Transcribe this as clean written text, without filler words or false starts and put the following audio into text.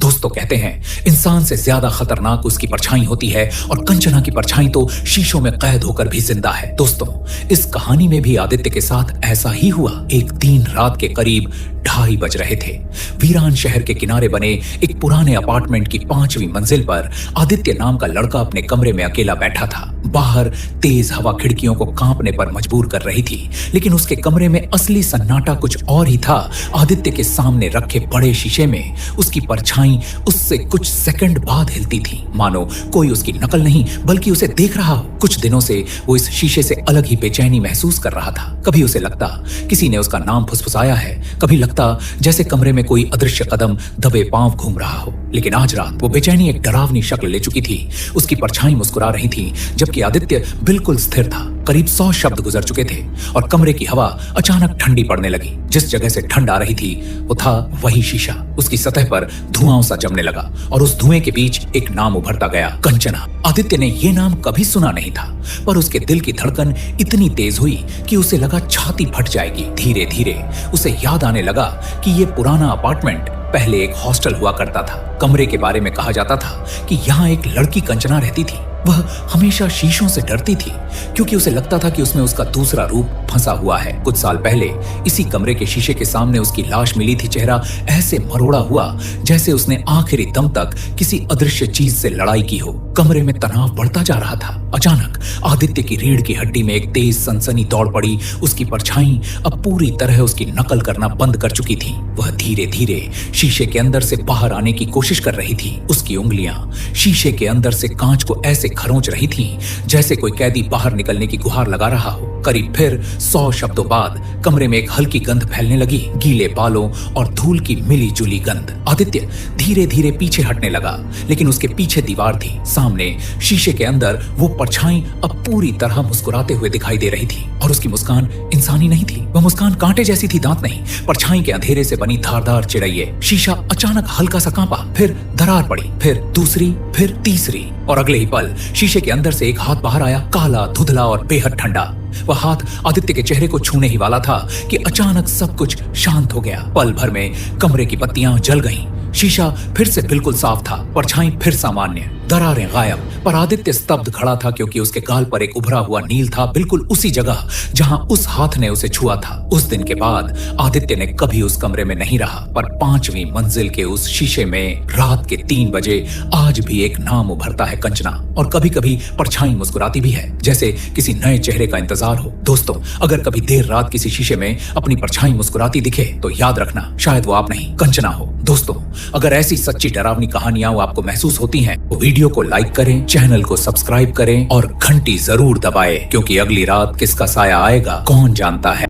दोस्तों कहते हैं इंसान से ज्यादा खतरनाक उसकी परछाई होती है और कंचना की परछाई तो शीशों में कैद होकर भी जिंदा है। दोस्तों इस कहानी में भी आदित्य के साथ ऐसा ही हुआ। एक दिन रात के करीब 2:30 बज रहे थे। वीरान शहर के किनारे बने एक पुराने अपार्टमेंट की 5वीं मंजिल पर आदित्य नाम का लड़का अपने कमरे में अकेला बैठा था। बाहर तेज हवा खिड़कियों को कांपने पर मजबूर कर रही थी, लेकिन उसके कमरे में असली सन्नाटा कुछ और ही था। आदित्य के सामने रखे बड़े शीशे में उसकी परछाई उससे कुछ सेकंड बाद हिलती थी, मानो कोई उसकी नकल नहीं बल्कि उसे देख रहा हो। कुछ दिनों से वो इस शीशे से अलग ही बेचैनी महसूस कर रहा था। कभी उसे लगता किसी ने उसका नाम फुसफुसाया है, कभी लगता जैसे कमरे में कोई अदृश्य कदम दबे पांव घूम रहा हो। लेकिन आज रात वो बेचैनी एक डरावनी शक्ल ले चुकी थी। उसकी परछाई मुस्कुरा रही थी जबकि आदित्य बिल्कुल स्थिर था। करीब 100 शब्द गुजर चुके थे और कमरे की हवा अचानक ठंडी पड़ने लगी। जिस जगह से ठंड आ रही थी वो था वही शीशा। उसकी सतह पर धुआं सा जमने लगा और उस धुएं के बीच एक नाम उभरता गया, कंचना। आदित्य ने ये नाम कभी सुना नहीं था, पर उसके दिल की धड़कन इतनी तेज हुई कि उसे लगा छाती फट जाएगी। धीरे धीरे उसे याद आने लगा कि ये पुराना अपार्टमेंट पहले एक हॉस्टल हुआ करता था। कमरे के बारे में कहा जाता था कि यहाँ एक लड़की कंचना रहती थी। वह हमेशा शीशों से डरती थी क्योंकि उसे लगता था कि उसमें उसका दूसरा रूप फंसा हुआ है। कुछ साल पहले इसी कमरे के शीशे के सामने उसकी लाश मिली थी। चेहरा ऐसे मरोड़ा हुआ जैसे उसने आखिरी दम तक किसी अदृश्य चीज से लड़ाई की हो। कमरे में तनाव बढ़ता जा रहा था। अचानक आदित्य की रीढ़ की हड्डी में एक तेज सनसनी दौड़ पड़ी। उसकी परछाई अब पूरी तरह उसकी नकल करना बंद कर चुकी थी। वह धीरे धीरे शीशे के अंदर से बाहर आने की कोशिश कर रही थी। उसकी उंगलियां शीशे के अंदर से कांच को ऐसे खरोंच रही थी जैसे कोई कैदी बाहर निकलने की गुहार लगा रहा हो। करीब फिर 100 शब्दों बाद कमरे में एक हल्की गंध फैलने लगी, गीले बालों और धूल की मिली जुली गंध। आदित्य धीरे धीरे पीछे हटने लगा, लेकिन उसके पीछे दीवार थी। सामने शीशे के अंदर वो परछाई अब पूरी तरह मुस्कुराते हुए दिखाई दे रही थी और उसकी मुस्कान इंसानी नहीं थी। वह मुस्कान कांटे जैसी थी, दांत नहीं, परछाई के अंधेरे से बनी धारदार चिड़ैये। शीशा अचानक हल्का सा कांपा, फिर दरार पड़ी, फिर दूसरी, फिर तीसरी और अगले ही पल शीशे के अंदर से एक हाथ बाहर आया, काला, धुंधला और बेहद ठंडा। वह हाथ आदित्य के चेहरे को छूने ही वाला था कि अचानक सब कुछ शांत हो गया। पल भर में कमरे की बत्तियां जल गईं। शीशा फिर से बिल्कुल साफ था, परछाई फिर सामान्य, दरारें गायब। पर आदित्य स्तब्ध खड़ा था क्योंकि उसके गाल पर एक उभरा हुआ नील था, बिल्कुल उसी जगह जहां उस हाथ ने उसे छुआ था। उस दिन के बाद आदित्य ने कभी उस कमरे में नहीं रहा, पर 5वीं मंजिल के उस शीशे में रात के 3 बजे आज भी एक नाम उभरता है, कंचना। और कभी कभी परछाई मुस्कुराती भी है, जैसे किसी नए चेहरे का इंतजार हो। दोस्तों अगर कभी देर रात किसी शीशे में अपनी परछाई मुस्कुराती दिखे तो याद रखना, शायद वो आप नहीं, कंचना हो। दोस्तों अगर ऐसी सच्ची डरावनी कहानियां आपको महसूस होती हैं तो वीडियो को लाइक करें, चैनल को सब्सक्राइब करें और घंटी जरूर दबाएं, क्योंकि अगली रात किसका साया आएगा कौन जानता है।